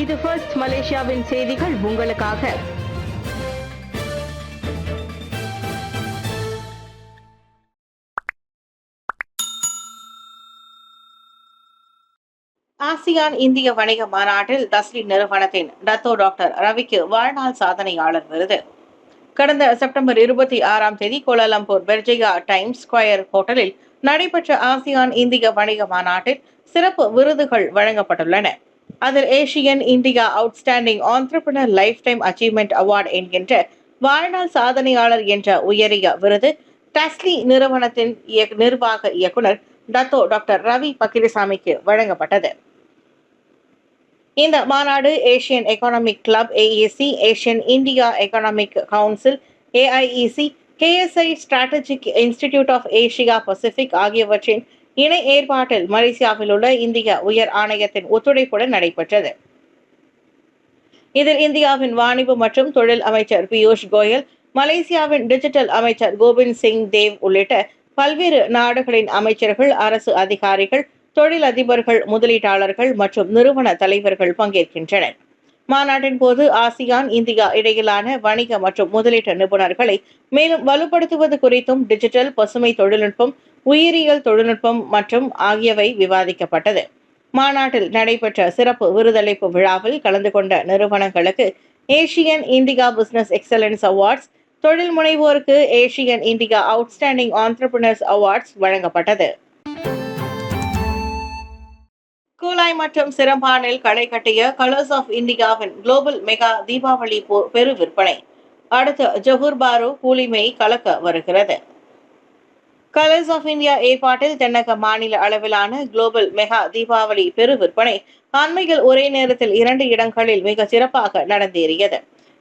இது ஃபர்ஸ்ட் மலேசியாவின் செய்திகள் உங்களுக்காக. ஆசியான் இந்திய வணிக மாநாட்டில் தஸ்லி நிறுவனத்தின் டத்தோ டாக்டர் ரவிக்கு வாழ்நாள் சாதனையாளர் விருது. கடந்த செப்டம்பர் 26ஆம் தேதி கோலாலம்பூர் பெர்ஜியா டைம்ஸ் ஸ்கொயர் ஹோட்டலில் நடைபெற்ற ஆசியான் இந்திய வணிக மாநாட்டில் சிறப்பு விருதுகள் வழங்கப்பட்டுள்ளன. அதில் Asian India outstanding entrepreneur life time achievement award என்கின்ற வாழ்நாள் சாதனையாளர் என்ற உயரிய விருது டஸ்லி நிறுவனத்தின் நிர்வாக இயக்குனர் டத்தோ டாக்டர் ரவி பக்கிரிசாமிக்கு வழங்கப்பட்டது. இந்த மாநாடு Asian economic club AAC, Asian India economic council AIEC, KSI strategic institute of Asia Pacific ஆகியவற்றின் இணை ஏற்பாட்டில் மலேசியாவில் உள்ள இந்திய உயர் ஆணையத்தின் ஒத்துழைப்புடன் நடைபெற்றது. இதில் இந்தியாவின் வாணிபு மற்றும் தொழில் அமைச்சர் பியூஷ் கோயல், மலேசியாவின் டிஜிட்டல் அமைச்சர் கோவிந்த் சிங் தேவ் உள்ளிட்ட பல்வேறு நாடுகளின் அமைச்சர்கள், அரசு அதிகாரிகள், தொழிலதிபர்கள், முதலீட்டாளர்கள் மற்றும் நிறுவன தலைவர்கள் பங்கேற்கின்றனர். மாநாட்டின் போது ஆசியான் இந்தியா இடையிலான வணிக மற்றும் முதலீட்டு நிபுணர்களை மேலும் வலுப்படுத்துவது குறித்தும் டிஜிட்டல், பசுமை தொழில்நுட்பம், உயிரியல் தொழில்நுட்பம் மற்றும் ஆகியவை விவாதிக்கப்பட்டது. மாநாட்டில் நடைபெற்ற சிறப்பு விருதளிப்பு விழாவில் கலந்து கொண்ட நிறுவனங்களுக்கு Asian India business excellence awards, தொழில் முனைவோருக்கு Asian India outstanding entrepreneurs awards வழங்கப்பட்டது. கூலாய் மற்றும் சிரம்பானில் களை கட்டிய கலர்ஸ் ஆஃப் இந்தியாவின் குளோபல் மெகா தீபாவளி பெரு விற்பனை அடுத்த ஜொஹூர் பாரு கூலிமை கலக்க வருகிறது. கலர்ஸ் ஆஃப் இந்தியா ஏற்பாட்டில் தென்னக மாநில அளவிலான குளோபல் மெகா தீபாவளி பெரு விற்பனை அண்மையில் ஒரே நேரத்தில் 2 இடங்களில் மிக சிறப்பாக நடந்தேறியது.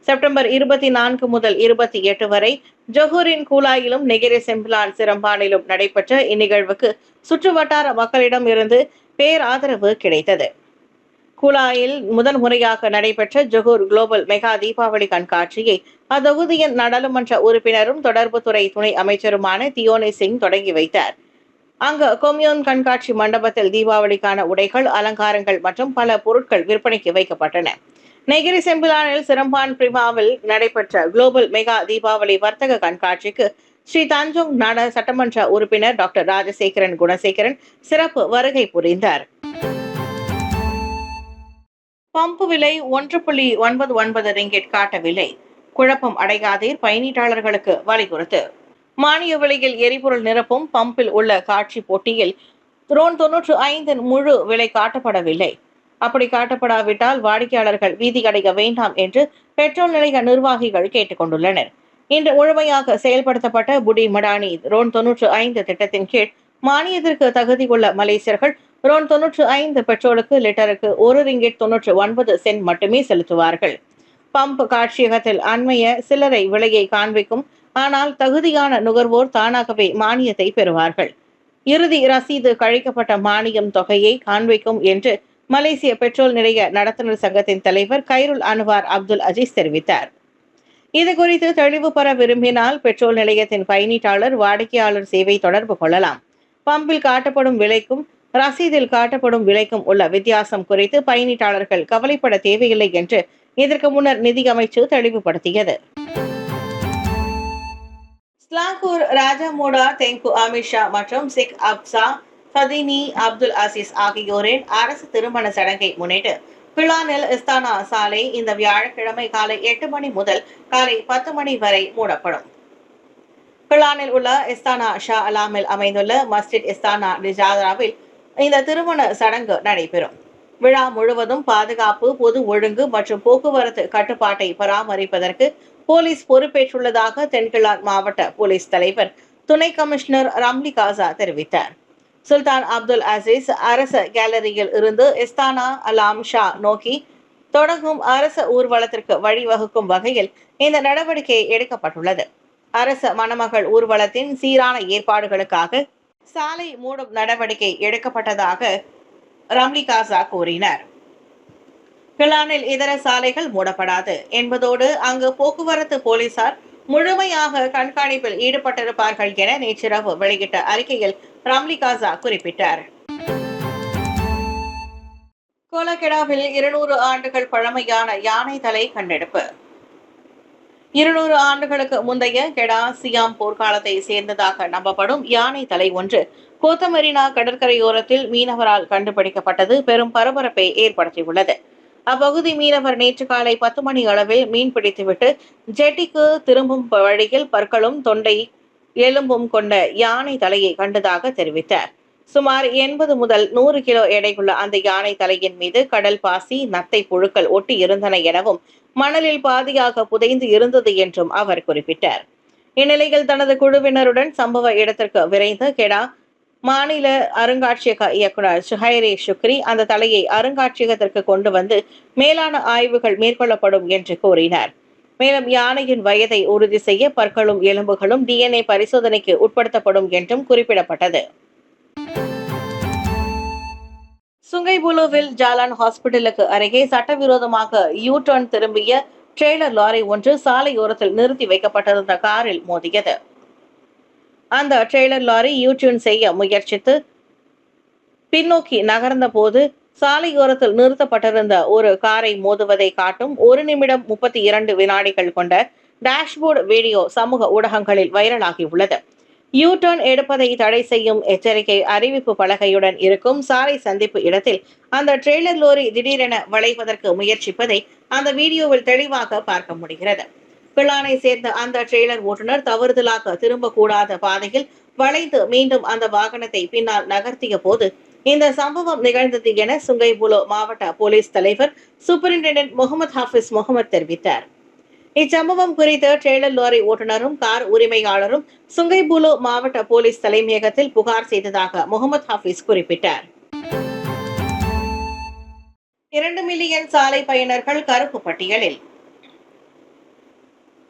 செப்டம்பர் 24 முதல் 28 வரை ஜொஹூரின் கூலாயிலும் நெகிரி செம்பிலான் சிரம்பானிலும் நடைபெற்ற இந்நிகழ்வுக்கு சுற்றுவட்டார மக்களிடம் இருந்து பேராதரவு கிடைத்தது. கூலாயில் முதல் முறையாக நடைபெற்ற ஜொஹூர் குளோபல் மெகா தீபாவளி கண்காட்சியை அத்தொகுதியின் நாடாளுமன்ற உறுப்பினரும் தொடர்புத்துறை துணை அமைச்சருமான தியோனி சிங் தொடங்கி வைத்தார். அங்கு கொம்யூன் கண்காட்சி மண்டபத்தில் தீபாவளிக்கான உடைகள், அலங்காரங்கள் மற்றும் பல பொருட்கள் விற்பனைக்கு வைக்கப்பட்டன. நெகிரி செம்பிலானில் சிரம்பான் பிரிமாவில் நடைபெற்ற குளோபல் மெகா தீபாவளி வர்த்தக கண்காட்சிக்கு ஸ்ரீ தஞ்சோங் நாட சட்டமன்ற உறுப்பினர் டாக்டர் ராஜசேகரன் குணசேகரன் சிறப்பு வருகை புரிந்தார். பம்பு விலை 1.99 ரிங்கெட் காட்டவில்லை. குழப்பம் அடையாதீர், பயணீட்டாளர்களுக்கு வலியுறுத்து. மானிய விலையில் எரிபொருள் நிரப்பும் பம்பில் உள்ள காட்சி போட்டியில் ரோன் 95 முழு விலை காட்டப்படவில்லை. அப்படி காட்டப்படாவிட்டால் வாடிக்கையாளர்கள் வீதியடைய வேண்டாம் என்று பெட்ரோல் நிலைய நிர்வாகிகள் கேட்டுக் கொண்டுள்ளனர். இன்று முழுமையாக செயல்படுத்தப்பட்ட புடி மடானி ரோன் 95 திட்டத்தின் கீழ் மானியத்திற்கு தகுதி உள்ள மலேசியர்கள் ரோன் 95 பெட்ரோலுக்கு லிட்டருக்கு 1 ரிங்கெட் 99 சென்ட் மட்டுமே செலுத்துவார்கள். பம்ப் காட்சியகத்தில் அண்மைய சில்லறை விலையை காண்பிக்கும். ஆனால் தகுதியான நுகர்வோர் தானாகவே மானியத்தை பெறுவார்கள். இறுதி ரசீது கழிக்கப்பட்ட மானியம் தொகையை காண்பிக்கும் என்று மலேசிய பெட்ரோல் நிலைய நடத்துனர் சங்கத்தின் தலைவர் கைருல் அன்வார் அப்துல் அஜீஸ் தெரிவித்தார். இதுகுறித்து தெளிவு பெற விரும்பினால் பெட்ரோல் நிலையத்தின் பயணீட்டாளர் வாடிக்கையாளர் சேவை தொடர்பு கொள்ளலாம். பம்பில் காட்டப்படும் விலைக்கும் ரசீதில் காட்டப்படும் விலைக்கும் உள்ள வித்தியாசம் குறித்து பயணீட்டாளர்கள் கவலைப்பட தேவையில்லை என்று இதற்கு முன்னர் நிதியமைச்சு தெளிவுபடுத்தியது. ஸ்லாங்கூர் ராஜமோடா தெங்கு அமித்ஷா மற்றும் சிக் அப்சா ஃபதினி அப்துல் அசீஸ் ஆகியோரின் அரசு திருமண சடங்கை முன்னிட்டு பிலானில் இஸ்தானா சாலை இந்த வியாழக்கிழமை காலை 8 மணி முதல் காலை 10 மணி வரை மூடப்படும். பிலானில் உள்ள இஸ்தானா ஷா அலாமில் அமைந்துள்ள மஸ்ஜித் இஸ்தானா நிஜாராவில் இந்த திருமண சடங்கு நடைபெறும். விழா முழுவதும் பாதுகாப்பு, பொது ஒழுங்கு மற்றும் போக்குவரத்து கட்டுப்பாட்டை பராமரிப்பதற்கு போலீஸ் பொறுப்பேற்றுள்ளதாக தென்கிழான் மாவட்ட போலீஸ் தலைவர் துணை கமிஷனர் ரம்லி காசா தெரிவித்தார். சுல்தான் அப்துல் அசீஸ் அரச கேலரியில் இருந்து இஸ்தானா அலாம் ஷா நோக்கி தொடங்கும் அரச ஊர்வலத்திற்கு வழிவகுக்கும் வகையில் இந்த நடவடிக்கை எடுக்கப்பட்டுள்ளது. அரச மணமகள் ஊர்வலத்தின் சீரான ஏற்பாடுகளுக்காக சாலை மூடும் நடவடிக்கை எடுக்கப்பட்டதாக ரம்லி காசா கூறினார். கிளானில் இதர சாலைகள் மூடப்படாது என்பதோடு அங்கு போக்குவரத்து போலீசார் முழுமையாக கண்காணிப்பில் ஈடுபட்டிருப்பார்கள் என நேற்றிரவு வெளியிட்ட அறிக்கையில் ரம்லி காசா குறிப்பிட்டார். கோலகெடாவில் 200 ஆண்டுகள் பழமையான யானை தலை கண்டெடுப்பு. 200 ஆண்டுகளுக்கு முந்தைய கெடா சியாம் போர்க்காலத்தை சேர்ந்ததாக நம்பப்படும் யானை தலை ஒன்று கோத்தமெரினா கடற்கரையோரத்தில் மீனவரால் கண்டுபிடிக்கப்பட்டது பெரும் பரபரப்பை ஏற்படுத்தியுள்ளது. அப்பகுதி மீனவர் நேற்று காலை 10 மணி அளவில் மீன் பிடித்துவிட்டு ஜெட்டிக்கு திரும்பும் வழியில் பற்களும் தொண்டை எலும்பும் கொண்ட யானை தலையை கண்டதாக தெரிவித்தார். சுமார் 80 முதல் 100 கிலோ எடையுள்ள அந்த யானை தலையின் மீது கடல் பாசி, நத்தை புழுக்கள் ஒட்டி இருந்தன எனவும் மணலில் பாதியாக புதைந்து இருந்தது என்றும் அவர் குறிப்பிட்டார். இந்நிலையில் தனது குழுவினருடன் சம்பவ இடத்திற்கு விரைந்த கெடா மாநில அருங்காட்சியக இயக்குநர் சுஹைரே சுக்ரி அந்த தலையை அருங்காட்சியகத்திற்கு கொண்டு வந்து மேலான ஆய்வுகள் மேற்கொள்ளப்படும் என்று கூறினார். மேலும் யானையின் வயதை உறுதி செய்ய பற்களும் எலும்புகளும் DNA பரிசோதனைக்கு உட்படுத்தப்படும் என்றும் குறிப்பிடப்பட்டது. சுங்கைபுலுவில் ஜாலான் ஹாஸ்பிட்டலுக்கு அருகே சட்டவிரோதமாக யூ டர்ன் திரும்பிய ட்ரெய்லர் லாரி ஒன்று சாலையோரத்தில் நிறுத்தி வைக்கப்பட்டிருந்த காரில் மோதியது. அந்த ட்ரெய்லர் லாரி யூ டர்ன் செய்ய முயற்சித்து பின்னோக்கி நகர்ந்த போது சாலையோரத்தில் நிறுத்தப்பட்டிருந்த ஒரு காரை மோதுவதை காட்டும் 1 நிமிடம் 32 வினாடிகள் கொண்ட டேஷ்போர்டு வீடியோ சமூக ஊடகங்களில் வைரலாகியுள்ளது. யூ டர்ன் எடுப்பதை தடை செய்யும் எச்சரிக்கை அறிவிப்பு பலகையுடன் இருக்கும் சாலை சந்திப்பு இடத்தில் அந்த ட்ரெய்லர் லாரி திடீரென வளைவதற்கு முயற்சிப்பதை அந்த வீடியோவில் தெளிவாக பார்க்க முடிகிறது. பிளானை சேர்ந்த அந்த ட்ரெய்லர் ஓட்டுநர் தவறுதலாக திரும்பக்கூடாத பாதையில் வளைந்து மீண்டும் அந்த வாகனத்தை பின்னால் நகர்த்திய போது இந்த சம்பவம் நிகழ்ந்தது என சுங்கைபுலோ மாவட்ட போலீஸ் தலைவர் சூப்பரிண்டென்டென்ட் முகமது ஹாஃபிஸ் முகமது தெரிவித்தார். இச்சம்பவம் குறித்து ட்ரெய்லர் லாரி ஓட்டுநரும் கார் உரிமையாளரும் சுங்கைபுலோ மாவட்ட போலீஸ் தலைமையகத்தில் புகார் செய்ததாக முகமது ஹாஃபிஸ் குறிப்பிட்டார். 2 மில்லியன் சாலை பயணர்கள் கருப்பு பட்டியலில்.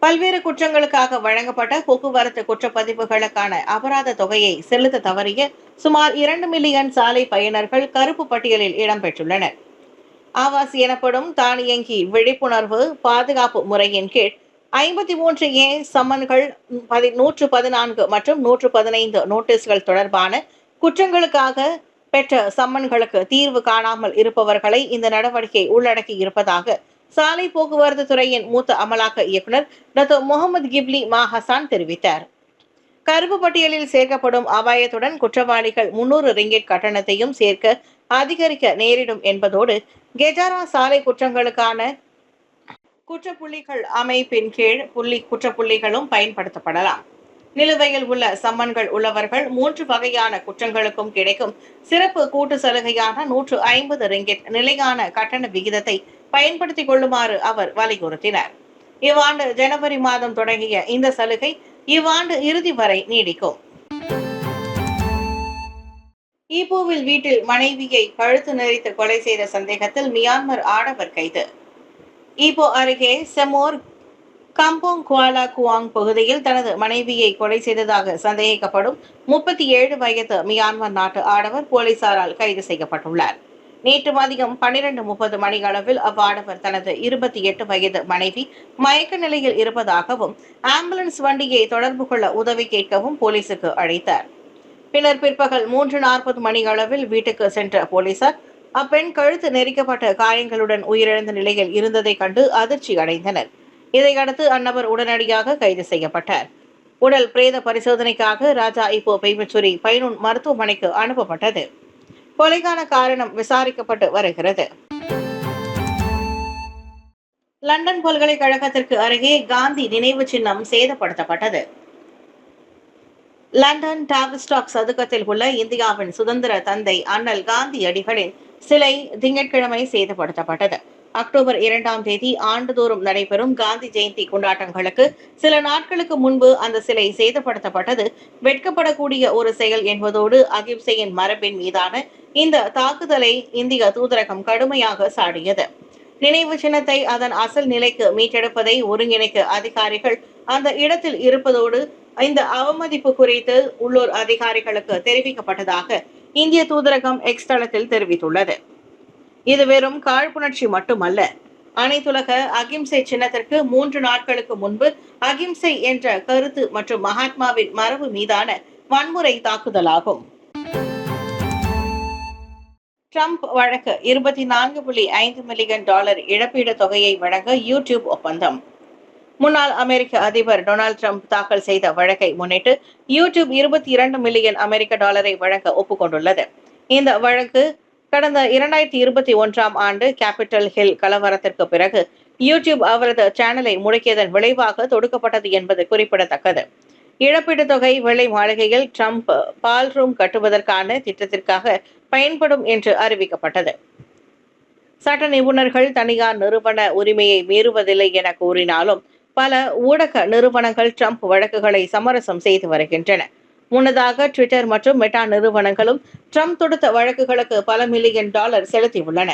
பல்வேறு குற்றங்களுக்காக வழங்கப்பட்ட போக்குவரத்து குற்றப்பதிவுகளுக்கான அபராத தொகையை செலுத்த தவறிய சுமார் 2 மில்லியன் சாலை பயணர்கள் கருப்பு பட்டியலில் இடம்பெற்றுள்ளனர். ஆவாஸ் எனப்படும் தானியங்கி விழிப்புணர்வு பாதுகாப்பு முறையின் கீழ் 53A சம்மன்கள், 114 மற்றும் 115 நோட்டீஸ்கள் தொடர்பான குற்றங்களுக்காக பெற்ற சம்மன்களுக்கு தீர்வு காணாமல் இருப்பவர்களை இந்த நடவடிக்கை உள்ளடக்கி இருப்பதாக சாலை போக்குவரத்து துறையின் மூத்த அமலாக்க இயக்குநர் டாக்டர் முகமது கிப்லி மாஹசான் தெரிவித்தார். கருப்பு பட்டியலில் சேர்க்கப்படும் அபாயத்துடன் குற்றவாளிகள் 300 ரிங்கிட் கட்டணத்தையும் சேர்க்க அதிகரிக்க நேரிடும் என்பதோடு கெஜாரா சாலை குற்றங்களுக்கான குற்றப்புள்ளிகள் அமைப்பின் கீழ் குற்றப்புள்ளிகளும் பயன்படுத்தப்படலாம். நிலுவையில் உள்ள சம்மன்கள் உள்ளவர்கள் 3 வகையான குற்றங்களுக்கும் கிடைக்கும் சிறப்பு கூட்டு சலுகையான 150 ரிங்கிட் நிலையான கட்டண விகிதத்தை பயன்படுத்திக் கொள்ளுமாறு அவர் வலியுறுத்தினார். இவ்வாண்டு ஜனவரி மாதம் தொடங்கிய இந்த சலுகை இவ்வாண்டு இறுதி வரை நீடிக்கும். ஈப்போவில் வீட்டில் மனைவியை கழுத்து நெரித்து கொலை செய்த சந்தேகத்தில் மியான்மர் ஆடவர் கைது. ஈப்போ அருகே செமோர் கம்போங் குவாலா குவாங் பகுதியில் தனது மனைவியை கொலை செய்ததாக சந்தேகிக்கப்படும் 37 வயது மியான்மர் நாட்டு ஆடவர் போலீசாரால் கைது செய்யப்பட்டுள்ளார். நேற்று மதியம் 12:30 மணி அளவில் அவ்வாடவர் தனது 28 வயது மனைவி மயக்க நிலையில் இருப்பதாகவும் ஆம்புலன்ஸ் வண்டியை தொடர்பு கொள்ள உதவி கேட்கவும் போலீசுக்கு அழைத்தார். பின்னர் பிற்பகல் 3:40 மணி அளவில் வீட்டுக்கு சென்ற போலீசார் அப்பெண் கழுத்து நெரிக்கப்பட்ட காயங்களுடன் உயிரிழந்த நிலையில் இருந்ததை கண்டு அதிர்ச்சி அடைந்தனர். இதையடுத்து அந்நபர் உடனடியாக கைது செய்யப்பட்டார். உடல் பிரேத பரிசோதனைக்காக ராஜா இப்போ பெய்மச்சுரி பைனூன் மருத்துவமனைக்கு அனுப்பப்பட்டது. கொலைக்கான காரணம் விசாரிக்கப்பட்டு வருகிறது. லண்டன் பல்கலைக்கழகத்திற்கு அருகே காந்தி நினைவு சின்னம் சேதப்படுத்தப்பட்டது. லண்டன் டாவிஸ்டாக் சதுக்கத்தில் உள்ள இந்தியாவின் சுதந்திர தந்தை அண்ணல் காந்தியடிகளின் சிலை திங்கட்கிழமை சேதப்படுத்தப்பட்டது. அக்டோபர் 2ஆம் தேதி ஆண்டுதோறும் நடைபெறும் காந்தி ஜெயந்தி கொண்டாட்டங்களுக்கு சில நாட்களுக்கு முன்பு அந்த சிலை சேதப்படுத்தப்பட்டது வெட்கப்படக்கூடிய ஒரு செயல் என்பதோடு அகிம்சையின் மரபின் மீதான இந்த தாக்குதலை இந்திய தூதரகம் கடுமையாக சாடியது. நினைவு சின்னத்தை அதன் அசல் நிலைக்கு மீட்டெடுப்பதை ஒருங்கிணைக்க அதிகாரிகள் அந்த இடத்தில் இருப்பதோடு இந்த அவமதிப்பு குறித்து உள்ளூர் அதிகாரிகளுக்கு தெரிவிக்கப்பட்டதாக இந்திய தூதரகம் எக்ஸ் தளத்தில் தெரிவித்துள்ளது. இது வெறும் காழ்ப்புணர்ச்சி மட்டுமல்ல, அனைத்துலக அகிம்சை சின்னத்திற்கு 3 நாட்களுக்கு முன்பு அகிம்சை என்ற கருத்து மற்றும் மகாத்மாவின் மரபு மீதான வன்முறை தாக்குதலாகும். ட்ரம்ப் வழக்கு 24.5 மில்லியன் டாலர் இழப்பீடு தொகையை வழங்க யூடியூப் ஒப்பந்தம். முன்னாள் அமெரிக்க அதிபர் டொனால்டு ட்ரம்ப் தாக்கல் செய்த வழக்கை முன்னிட்டு யூடியூப் 22 மில்லியன் அமெரிக்க டாலரை வழங்க ஒப்புக்கொண்டுள்ளது. இந்த வழக்கு கடந்த 2021ஆம் ஆண்டு கேபிட்டல் ஹில் கலவரத்திற்கு பிறகு யூடியூப் அவரது சேனலை முடக்கியதன் விளைவாக தொடுக்கப்பட்டது என்பது குறிப்பிடத்தக்கது. இழப்பீட்டுத் தொகை வெள்ளை மாளிகையில் ட்ரம்ப் பால் ரூம் கட்டுவதற்கான திட்டத்திற்காக பயன்படும் என்று அறிவிக்கப்பட்டது. சட்ட நிபுணர்கள் தனியார் நிறுவன உரிமையை மீறுவதில்லை என கூறினாலும் பல ஊடக நிறுவனங்கள் ட்ரம்ப் வழக்குகளை சமரசம் செய்து வருகின்றன. முன்னதாக ட்விட்டர் மற்றும் மெட்டா நிறுவனங்களும் ட்ரம்ப் தொடுத்த வழக்குகளுக்கு பல மில்லியன் டாலர் செலுத்தியுள்ளன.